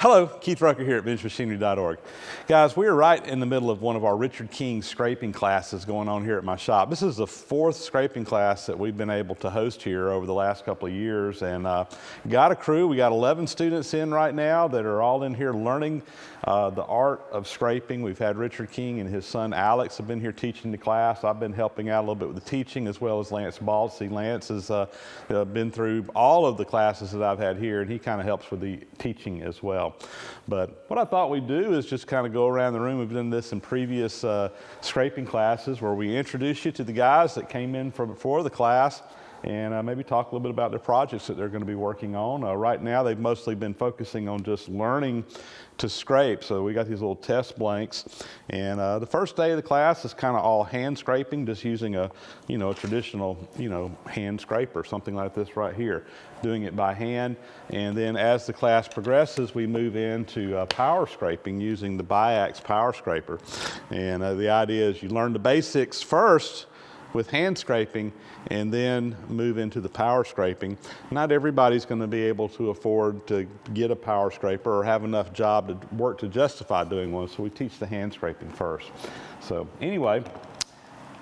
Hello, Keith Rucker here at VintageMachinery.org. Guys, we are right in the middle of one of our Richard King scraping classes going on here at my shop. This is the 4th scraping class that we've been able to host here over the last couple of years, and got a crew. We got 11 students in right now that are all in here learning the art of scraping. We've had Richard King and his son Alex have been here teaching the class. I've been helping out a little bit with the teaching, as well as Lance Ball. See, Lance has been through all of the classes that I've had here, and he kind of helps with the teaching as well. But what I thought we'd do is just kind of go around the room. We've done this in previous scraping classes where we introduce you to the guys that came in before the class, and maybe talk a little bit about the projects that they're going to be working on. Right now, they've mostly been focusing on just learning to scrape. So we got these little test blanks, and the first day of the class is kind of all hand scraping, just using a traditional hand scraper, something like this right here, doing it by hand. And then as the class progresses, we move into power scraping using the Biax power scraper. And the idea is you learn the basics first with hand scraping and then move into the power scraping. Not everybody's going to be able to afford to get a power scraper or have enough job to work to justify doing one, so we teach the hand scraping first. So anyway,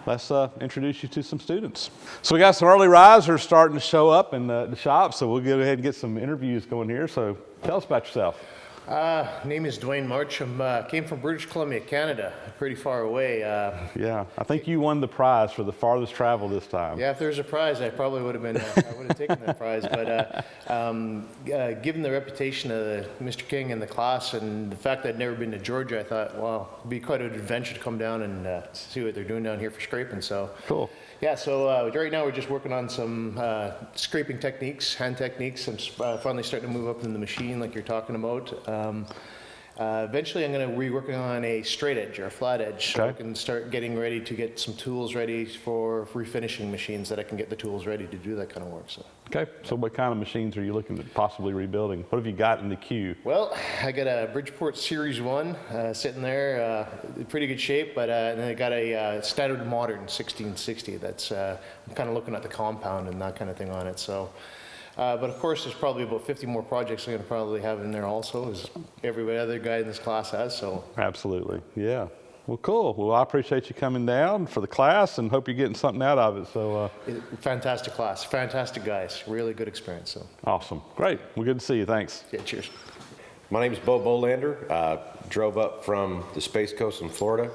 let's introduce you to some students. So we got some early risers starting to show up in the shop, so we'll go ahead and get some interviews going here. So tell us about yourself. Name is Dwayne March. I came from British Columbia, Canada, pretty far away. Yeah, I think you won the prize for the farthest travel this time. Yeah, if there's a prize, I probably would have been. I would have taken that prize. But given the reputation of Mr. King and the class, and the fact that I'd never been to Georgia, I thought, well, it'd be quite an adventure to come down and see what they're doing down here for scraping. So cool. Yeah, so right now we're just working on some scraping techniques, hand techniques. I'm finally starting to move up in the machine like you're talking about. Eventually I'm going to be working on a straight edge or a flat edge, so I can start getting ready to get some tools ready for refinishing machines, that I can get the tools ready to do that kind of work. So. Okay, so what kind of machines are you looking at possibly rebuilding? What have you got in the queue? Well, I got a Bridgeport Series 1 sitting there, in pretty good shape, but then I got a standard modern 1660 that's, I'm kind of looking at the compound and that kind of thing on it. So. But of course, there's probably about 50 more projects I'm going to probably have in there also, as every other guy in this class has. So absolutely, yeah. Well, cool. Well, I appreciate you coming down for the class, and hope you're getting something out of it. So, fantastic class, fantastic guys, really good experience. So awesome, great. Well, good to see you. Thanks. Yeah, cheers. My name is Bo Bolander. Drove up from the Space Coast in Florida.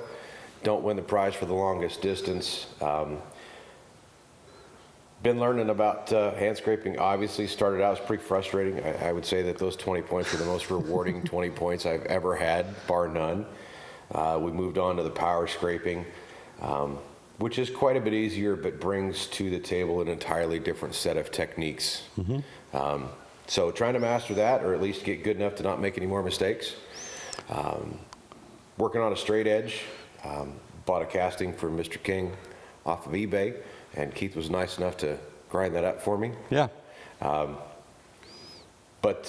Don't win the prize for the longest distance. Been learning about hand scraping. Obviously, started out as pretty frustrating. I would say that those 20 points were the most rewarding 20 points I've ever had, bar none. We moved on to the power scraping, which is quite a bit easier, but brings to the table an entirely different set of techniques. Mm-hmm. So trying to master that, or at least get good enough to not make any more mistakes. Working on a straight edge. Bought a casting from Mr. King off of eBay. And Keith was nice enough to grind that up for me. Yeah. But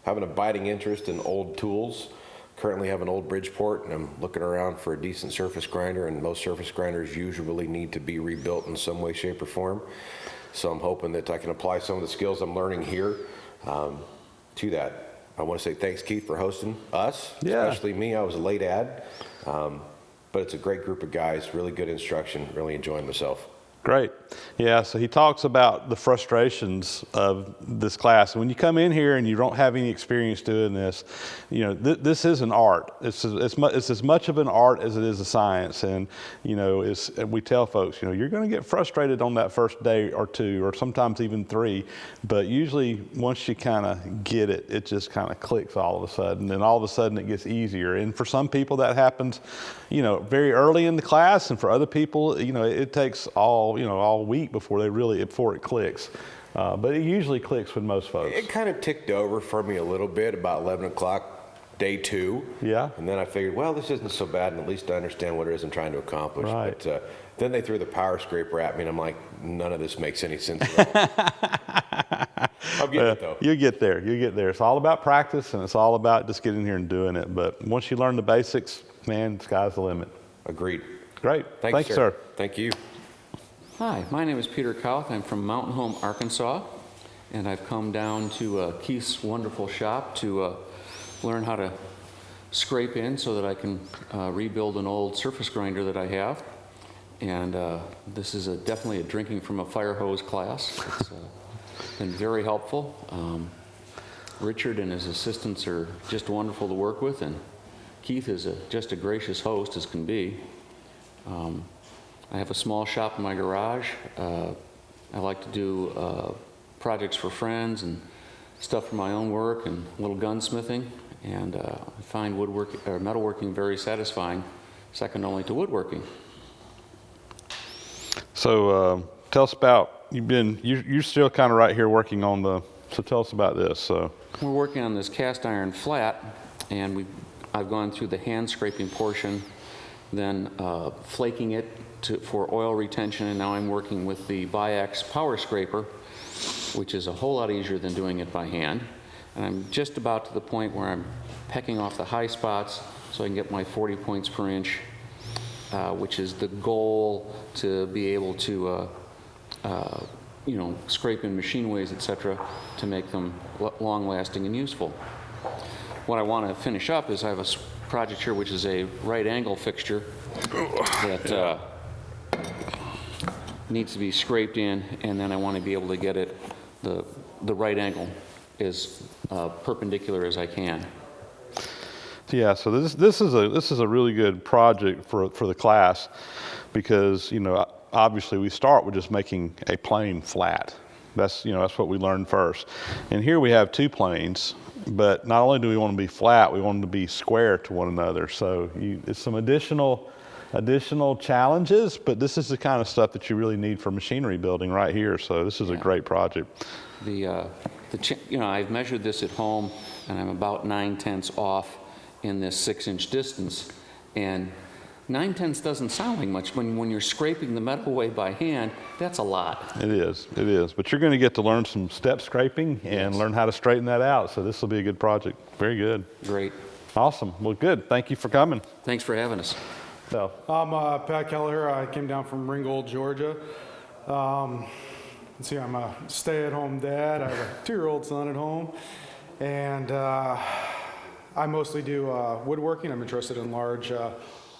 having a biting interest in old tools. Currently have an old Bridgeport, and I'm looking around for a decent surface grinder, and most surface grinders usually need to be rebuilt in some way, shape, or form. So I'm hoping that I can apply some of the skills I'm learning here to that. I want to say thanks, Keith, for hosting us, especially me. I was a late ad. But it's a great group of guys, really good instruction, really enjoying myself. Great. Yeah, so he talks about the frustrations of this class. When you come in here and you don't have any experience doing this, this is an art. It's as much of an art as it is a science. And, we tell folks, you're going to get frustrated on that first day or two, or sometimes even 3. But usually once you kind of get it, it just kind of clicks all of a sudden. And all of a sudden it gets easier. And for some people that happens, very early in the class. And for other people, it takes all week before it clicks. But it usually clicks with most folks. It kind of ticked over for me a little bit about 11 o'clock, day 2. Yeah. And then I figured, well, this isn't so bad, and at least I understand what it is I'm trying to accomplish. Right. But then they threw the power scraper at me, and I'm like, none of this makes any sense at all. I'll get it, though. You get there. It's all about practice, and it's all about just getting here and doing it. But once you learn the basics, man, the sky's the limit. Agreed. Great. Thanks, sir. Thank you. Hi, my name is Peter Kauth. I'm from Mountain Home, Arkansas. and I've come down to Keith's wonderful shop to learn how to scrape in so that I can rebuild an old surface grinder that I have. And this is definitely a drinking from a fire hose class. It's been very helpful. Richard and his assistants are just wonderful to work with, and Keith is just a gracious host as can be. I have a small shop in my garage. I like to do projects for friends and stuff for my own work and a little gunsmithing, and I find metalworking very satisfying, second only to woodworking. So tell us about, you're still kind of right here working on so tell us about this. So we're working on this cast iron flat, and I've gone through the hand scraping portion, then flaking it for oil retention, and now I'm working with the Biax power scraper, which is a whole lot easier than doing it by hand. And I'm just about to the point where I'm pecking off the high spots so I can get my 40 points per inch, which is the goal to be able to scrape in machine ways, etc., to make them long-lasting and useful. What I want to finish up is I have a project here which is a right angle fixture that needs to be scraped in, and then I want to be able to get it the right angle as perpendicular as I can. yeah, so this is a really good project for the class, because obviously we start with just making a plane flat. That's what we learned first. And here we have two planes, but not only do we want them to be flat, we want them to be square to one another. So it's some additional challenges, but this is the kind of stuff that you really need for machinery building right here. So this is a great project. I've measured this at home, and I'm about 9/10 off in this 6-inch distance, and 9/10 doesn't sound like much. When you're scraping the metal away by hand, that's a lot. It is. But you're going to get to learn some step scraping and learn how to straighten that out. So this will be a good project. Very good. Great. Awesome. Well, good. Thank you for coming. Thanks for having us. So, I'm Pat Kelleher. I came down from Ringgold, Georgia. Let's see, I'm a stay-at-home dad. I have a 2-year-old son at home, and I mostly do woodworking. I'm interested in large,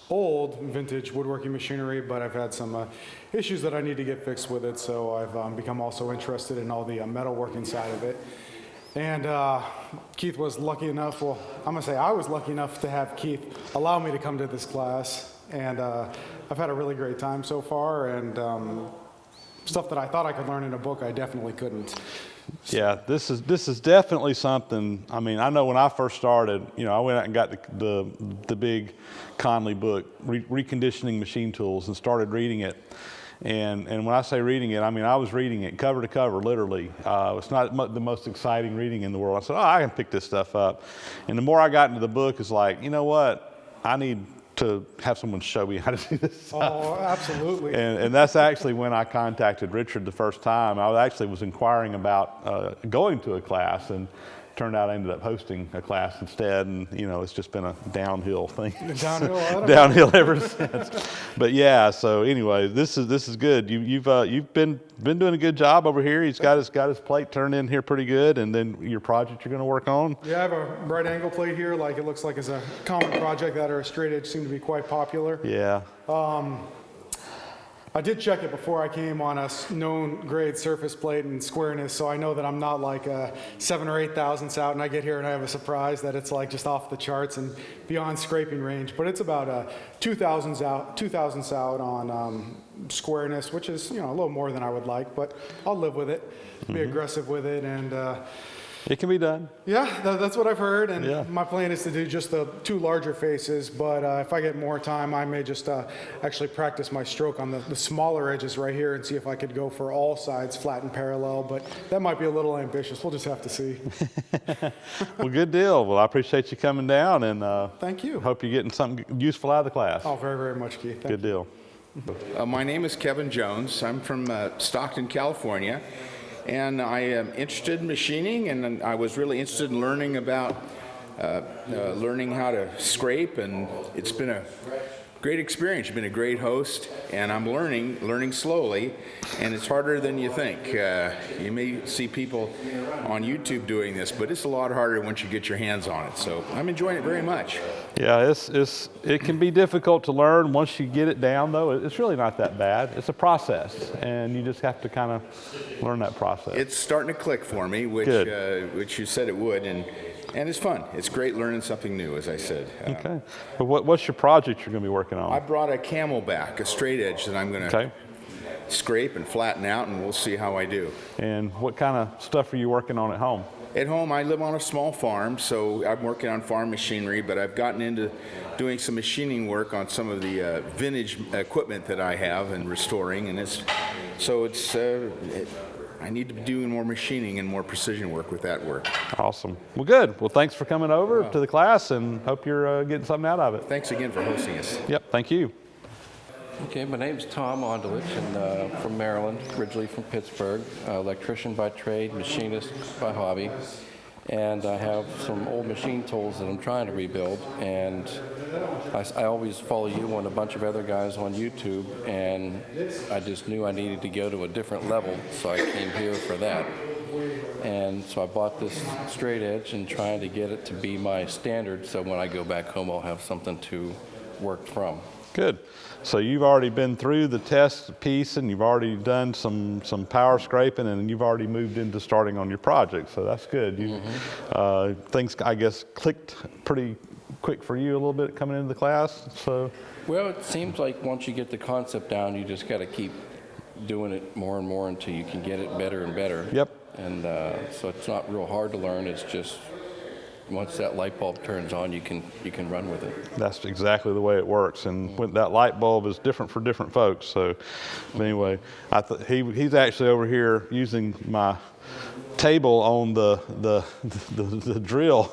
old vintage woodworking machinery, but I've had some issues that I need to get fixed with it, so I've become also interested in all the metalworking side of it. And Keith was lucky enough, I'm gonna say I was lucky enough to have Keith allow me to come to this class, and I've had a really great time so far, and stuff that I thought I could learn in a book, I definitely couldn't. yeah, this is definitely something. I mean, I know when I first started, I went out and got the big Conley book, Reconditioning Machine Tools, and started reading it. And when I say reading it, I mean I was reading it cover to cover, literally. It's not the most exciting reading in the world. I said, I can pick this stuff up. And the more I got into the book, it's like, you know what? I need to have someone show me how to do this stuff. Oh, absolutely. And that's actually when I contacted Richard the first time. I actually was inquiring about going to a class, and turned out I ended up hosting a class instead, and it's just been a downhill thing. Downhill ever since. But yeah, so anyway, this is good. You've been doing a good job over here. He's got his plate turned in here pretty good, and then your project you're going to work on. Yeah, I have a right angle plate here. Like it looks like it's a common project that are straight edge seem to be quite popular. Yeah. I did check it before I came on a known grade surface plate and squareness, so I know that I'm not like 7 or 8 thousandths out, and I get here and I have a surprise that it's like just off the charts and beyond scraping range. But it's about 2 thousandths out on squareness, which is a little more than I would like, but I'll live with it, be aggressive with it, and it can be done. yeah, that's what I've heard, and Yeah. my plan is to do just the 2 larger faces, but if I get more time, I may just actually practice my stroke on the smaller edges right here and see if I could go for all sides flat and parallel, but that might be a little ambitious. We'll just have to see. Well, good deal. Well, I appreciate you coming down, and Thank you. hope you're getting something useful out of the class. Oh, very, very much, Keith. Thank Good deal. My name is Kevin Jones. I'm from Stockton, California, and I am interested in machining, and I was really interested in learning about learning how to scrape, and it's been Great experience. You've been a great host, and I'm learning slowly, and it's harder than you think. You may see people on YouTube doing this, but it's a lot harder once you get your hands on it. So I'm enjoying it very much. Yeah, it can be difficult to learn. Once you get it down, though, it's really not that bad. It's a process, and you just have to kind of learn that process. It's starting to click for me, which you said it would, and it's fun. It's great learning something new, as I said. Okay. But what's your project you're going to be working on? I brought a Camelback, a straight edge that I'm going to scrape and flatten out, and we'll see how I do. And what kind of stuff are you working on at home? At home, I live on a small farm, so I'm working on farm machinery, but I've gotten into doing some machining work on some of the vintage equipment that I have and restoring, and I need to be doing more machining and more precision work with that work. Awesome. Well, good. Well, thanks for coming over to the class, and hope you're getting something out of it. Thanks again for hosting us. Yep, thank you. Okay, my name's Tom Ondelich, and from Maryland, originally from Pittsburgh, electrician by trade, machinist by hobby, and I have some old machine tools that I'm trying to rebuild, and I always follow you and a bunch of other guys on YouTube, and I just knew I needed to go to a different level, so I came here for that. And so I bought this straight edge and trying to get it to be my standard, so when I go back home I'll have something to work from. Good. So you've already been through the test piece, and you've already done some power scraping, and you've already moved into starting on your project. So that's good. Things, I guess, clicked pretty quick for you a little bit coming into the class. So. Well, it seems like once you get the concept down, you just got to keep doing it more and more until you can get it better and better. Yep. And so it's not real hard to learn. It's just once that light bulb turns on, you can run with it. That's exactly the way it works, and when that light bulb is different for different folks. So, anyway, he's actually over here using my table on the drill.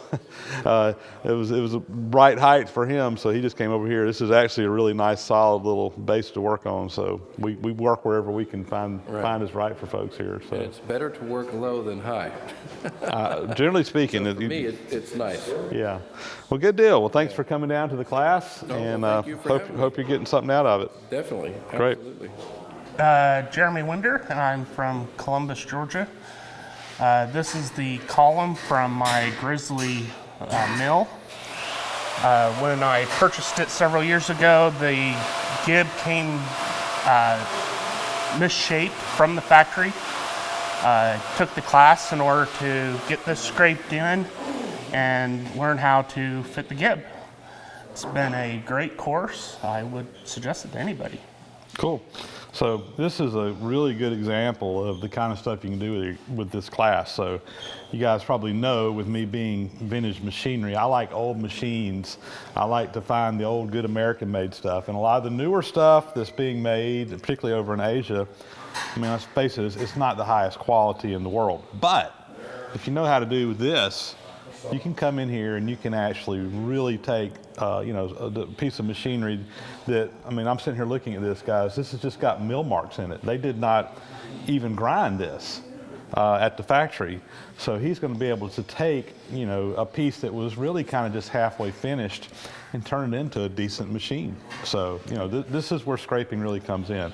It was a bright height for him, so he just came over here. This is actually a really nice, solid little base to work on. So we work wherever we can find is right for folks here. So and it's better to work low than high. Generally speaking, so for me, it's nice. Yeah. Well, good deal. Well, thanks for coming down to the class, and hope you're getting something out of it. Definitely. Great. Absolutely. Jeremy Winder, and I'm from Columbus, Georgia. This is the column from my Grizzly mill. When I purchased it several years ago, the gib came misshaped from the factory. Took the class in order to get this scraped in and learn how to fit the gib. It's been a great course. I would suggest it to anybody. Cool. So this is a really good example of the kind of stuff you can do with this class. So you guys probably know, with me being Vintage Machinery, I like old machines. I like to find the old good American made stuff. And a lot of the newer stuff that's being made, particularly over in Asia, I mean, let's face it, it's not the highest quality in the world. But if you know how to do this, you can come in here and you can actually really take, a piece of machinery that, I mean, I'm sitting here looking at this, guys. This has just got mill marks in it. They did not even grind this at the factory. So he's going to be able to take, a piece that was really kind of just halfway finished and turn it into a decent machine. So, this is where scraping really comes in.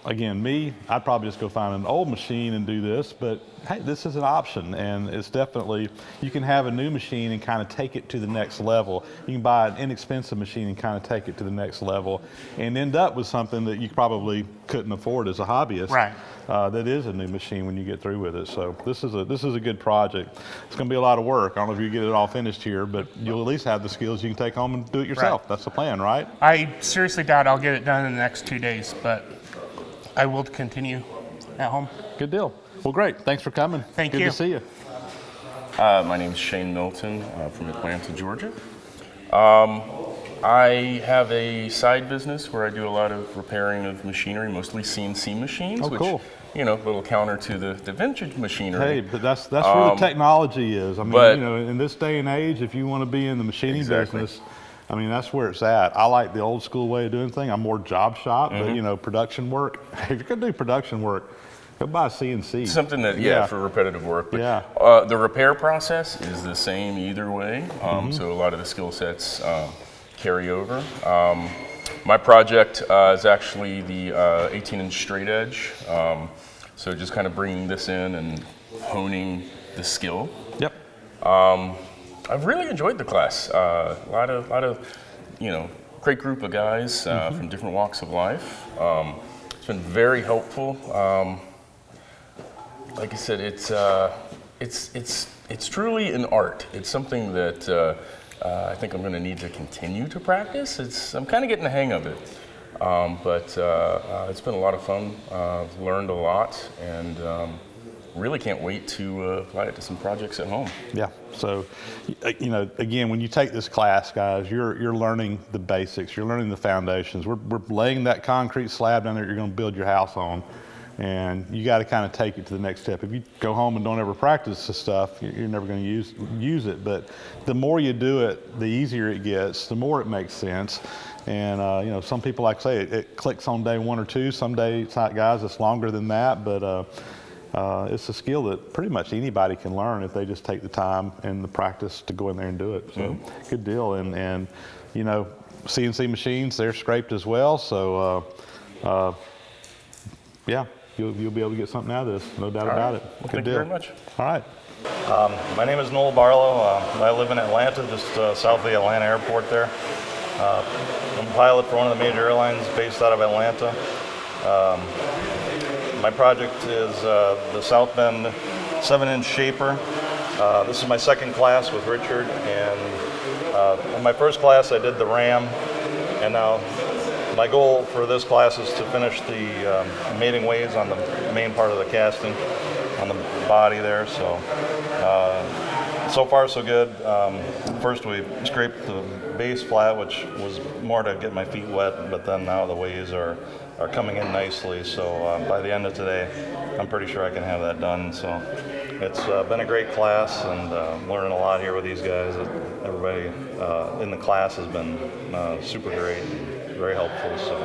Again, I'd probably just go find an old machine and do this, but hey, this is an option, and it's definitely, you can have a new machine and kind of take it to the next level. You can buy an inexpensive machine and kind of take it to the next level and end up with something that you probably couldn't afford as a hobbyist. Right. That is a new machine when you get through with it. So this is a good project. It's going to be a lot of work. I don't know if you get it all finished here, but you'll at least have the skills you can take home and do it yourself. Right. That's the plan, right? I seriously doubt I'll get it done in the next 2 days, but I will continue at home. Good deal. Well, great. Thanks for coming. Thank Good you. to see you. My name is Shane Milton from Atlanta, Georgia. I have a side business where I do a lot of repairing of machinery, mostly CNC machines, Oh, which, cool. a little counter to the vintage machinery. Hey, but that's where the technology is. I mean, but- in this day and age, if you want to be in the machining Exactly. business, I mean, that's where it's at. I like the old school way of doing things. I'm more job shop, but production work. If you're going to do production work, go buy a CNC. Something that, for repetitive work. But, Yeah. the repair process is the same either way. So a lot of the skill sets carry over. My project is actually the 18-inch straight edge. So just kind of bringing this in and honing the skill. Yep. I've really enjoyed the class. A lot of, great group of guys from different walks of life. It's been very helpful. Like I said, it's truly an art. It's something that I think I'm going to need to continue to practice. I'm kind of getting the hang of it. But it's been a lot of fun. Learned a lot, and really can't wait to apply it to some projects at home. Yeah. So, again, when you take this class, guys, you're learning the basics. You're learning the foundations. We're laying that concrete slab down there you're going to build your house on, and you got to kind of take it to the next step. If you go home and don't ever practice this stuff, you're never going to use it. But the more you do it, the easier it gets. The more it makes sense. And some people, like I say, it clicks on day 1 or 2. Some days, guys, it's longer than that. But it's a skill that pretty much anybody can learn if they just take the time and the practice to go in there and do it. So good deal. And CNC machines, they're scraped as well. So yeah, you'll be able to get something out of this, no doubt about it. Well, Good thank deal. you very much. All right. My name is Noel Barlow. I live in Atlanta, just south of the Atlanta airport there. I'm a pilot for one of the major airlines based out of Atlanta. My project is the South Bend 7-inch shaper. This is my second class with Richard, and in my first class I did the ram, and now my goal for this class is to finish the mating ways on the main part of the casting, on the body there. So far so good. First we scraped the base flat, which was more to get my feet wet, but then now the ways are coming in nicely. So by the end of today, I'm pretty sure I can have that done. So it's been a great class, and learning a lot here with these guys. Everybody in the class has been super great, very helpful. So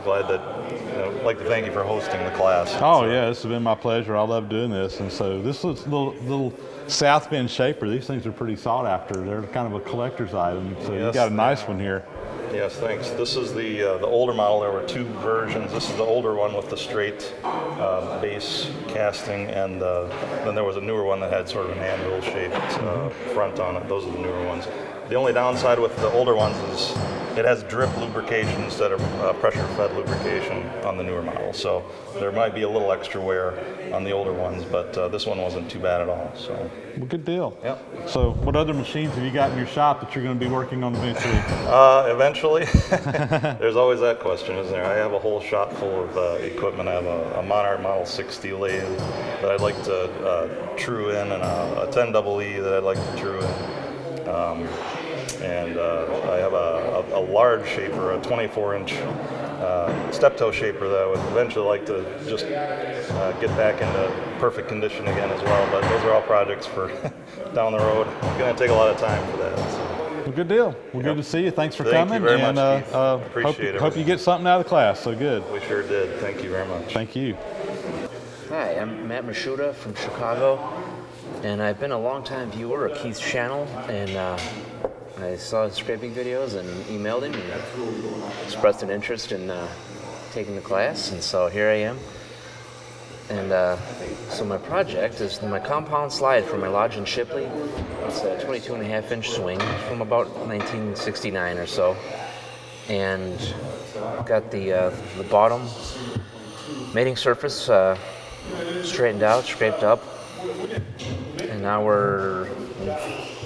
glad that, I'd like to thank you for hosting the class. Oh yeah, this has been my pleasure. I love doing this. And so this is little South Bend shaper. These things are pretty sought after. They're kind of a collector's item. So you got a nice one here. Yes, thanks. This is the older model. There were 2 versions. This is the older one with the straight base casting, and then there was a newer one that had sort of an anvil shaped front on it. Those are the newer ones. The only downside with the older ones is it has drip lubrication instead of pressure-fed lubrication on the newer model. So there might be a little extra wear on the older ones, but this one wasn't too bad at all. So, well, good deal. Yep. So what other machines have you got in your shop that you're going to be working on eventually? Eventually. There's always that question, isn't there? I have a whole shop full of equipment. I have a Monarch Model 60 lathe that I'd like to true in, and a 10EE that I'd like to true in. And I have a large shaper, a 24-inch step toe shaper that I would eventually like to just get back into perfect condition again as well. But those are all projects for down the road. It's going to take a lot of time for that. So. Well, good deal. Well, good to see you. Thanks for Thank coming. you very much, Keith. Appreciate it. Hope you get something out of the class. So good. We sure did. Thank you very much. Thank you. Hi, I'm Matt Mashuda from Chicago, and I've been a longtime viewer of Keith's channel, and I saw his scraping videos and emailed him and expressed an interest in taking the class, and so here I am. And so my project is my compound slide for my lodge in Shipley. It's a 22.5-inch swing from about 1969 or so, and got the bottom mating surface straightened out, scraped up, and now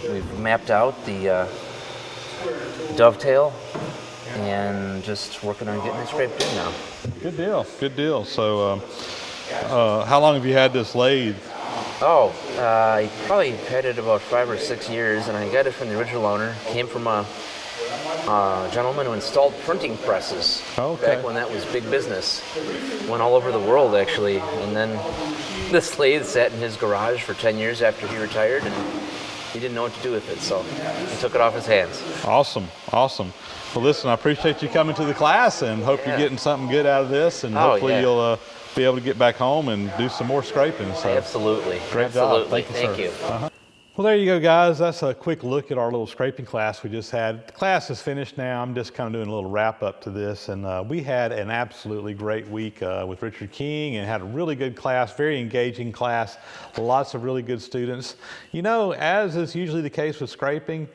we've mapped out the dovetail and just working on getting it scraped in now. Good deal. Good deal. So how long have you had this lathe? Oh, I probably had it about 5 or 6 years, and I got it from the original owner. Came from a gentleman who installed printing presses back when that was big business. Went all over the world, actually, and then this lathe sat in his garage for 10 years after he retired, and he didn't know what to do with it, so he took it off his hands. Awesome. Well, listen, I appreciate you coming to the class, and hope you're getting something good out of this, and hopefully you'll be able to get back home and do some more scraping. So absolutely. Great job. Thank you, sir. You. Well, there you go, guys. That's a quick look at our little scraping class we just had. The class is finished now. I'm just kind of doing a little wrap up to this. And we had an absolutely great week with Richard King and had a really good class, very engaging class, lots of really good students. You know, as is usually the case with scraping,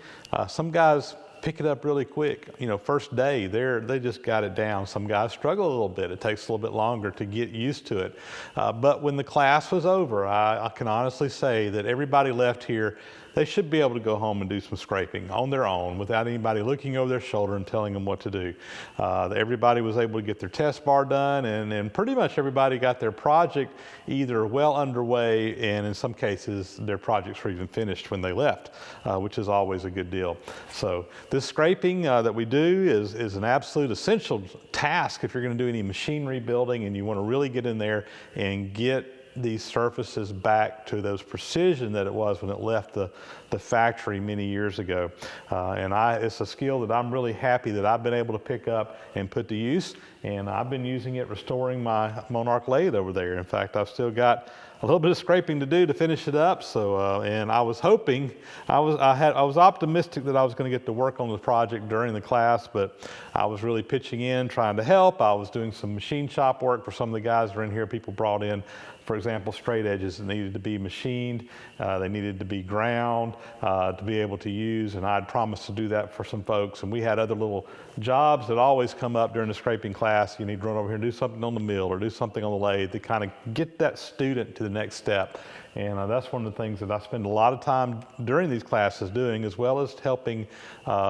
some guys pick it up really quick. You know, first day, they just got it down. Some guys struggle a little bit. It takes a little bit longer to get used to it. But when the class was over, I can honestly say that everybody left here, they should be able to go home and do some scraping on their own without anybody looking over their shoulder and telling them what to do. Everybody was able to get their test bar done, and pretty much everybody got their project either well underway, and in some cases their projects were even finished when they left, which is always a good deal. So this scraping that we do is an absolute essential task if you're going to do any machinery building and you want to really get in there and get these surfaces back to those precision that it was when it left the factory many years ago. It's a skill that I'm really happy that I've been able to pick up and put to use, and I've been using it restoring my Monarch lathe over there. In fact, I've still got a little bit of scraping to do to finish it up. So, and I was hoping, I was optimistic that I was going to get to work on the project during the class, but I was really pitching in, trying to help. I was doing some machine shop work for some of the guys that are in here. People brought in, for example, straight edges that needed to be machined. They needed to be ground to be able to use, and I'd promised to do that for some folks. And we had other little jobs that always come up during the scraping class. You need to run over here and do something on the mill or do something on the lathe to kind of get that student to the next step. And that's one of the things that I spend a lot of time during these classes doing, as well as helping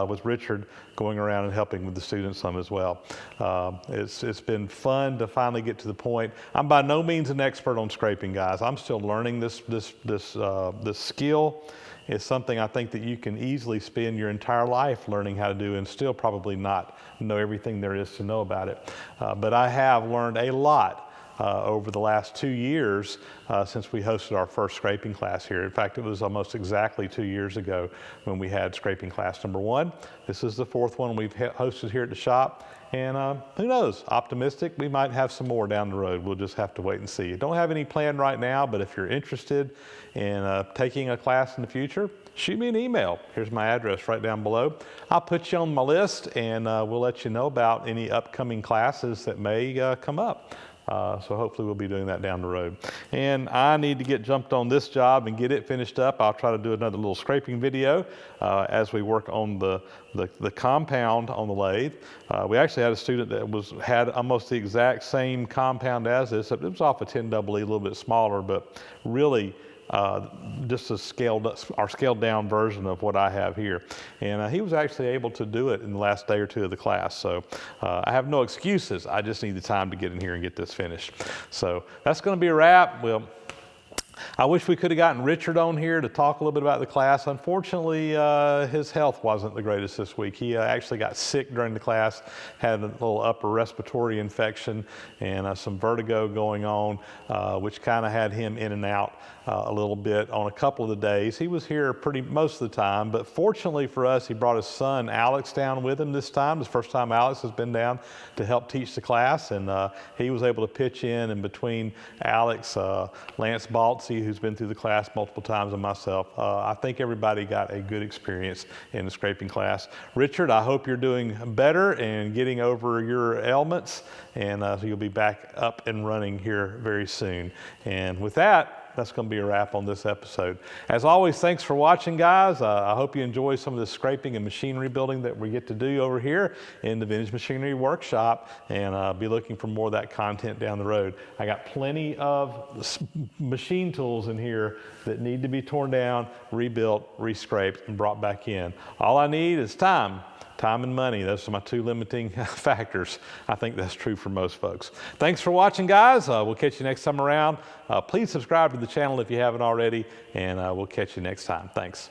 with Richard, going around and helping with the students some as well. It's been fun to finally get to the point. I'm by no means an expert on scraping, guys. I'm still learning this skill. It's something I think that you can easily spend your entire life learning how to do and still probably not know everything there is to know about it. But I have learned a lot over the last 2 years since we hosted our first scraping class here. In fact, it was almost exactly 2 years ago when we had scraping class number 1. This is the 4th one we've hosted here at the shop. And who knows, optimistic, we might have some more down the road. We'll just have to wait and see. Don't have any plan right now, but if you're interested in taking a class in the future, shoot me an email. Here's my address right down below. I'll put you on my list, and we'll let you know about any upcoming classes that may come up. So hopefully we'll be doing that down the road. And I need to get jumped on this job and get it finished up. I'll try to do another little scraping video as we work on the compound on the lathe. We actually had a student that had almost the exact same compound as this. It was off a 10EE, a little bit smaller, but really just our scaled down version of what I have here. And he was actually able to do it in the last day or two of the class. So I have no excuses. I just need the time to get in here and get this finished. So that's going to be a wrap. Well, I wish we could have gotten Richard on here to talk a little bit about the class. Unfortunately, his health wasn't the greatest this week. He actually got sick during the class, had a little upper respiratory infection and some vertigo going on, which kind of had him in and out a little bit on a couple of the days. He was here most of the time, but fortunately for us, he brought his son Alex down with him this time. It's the first time Alex has been down to help teach the class, and he was able to pitch in between Alex, Lance Baltzy, who's been through the class multiple times, and myself. I think everybody got a good experience in the scraping class. Richard, I hope you're doing better and getting over your ailments, and so you'll be back up and running here very soon. And with that, that's going to be a wrap on this episode. As always, thanks for watching, guys. I hope you enjoy some of the scraping and machinery building that we get to do over here in the Vintage Machinery Workshop, and be looking for more of that content down the road. I got plenty of machine tools in here that need to be torn down, rebuilt, re-scraped, and brought back in. All I need is time. Time and money, those are my 2 limiting factors. I think that's true for most folks. Thanks for watching, guys. We'll catch you next time around. Please subscribe to the channel if you haven't already, and we'll catch you next time. Thanks.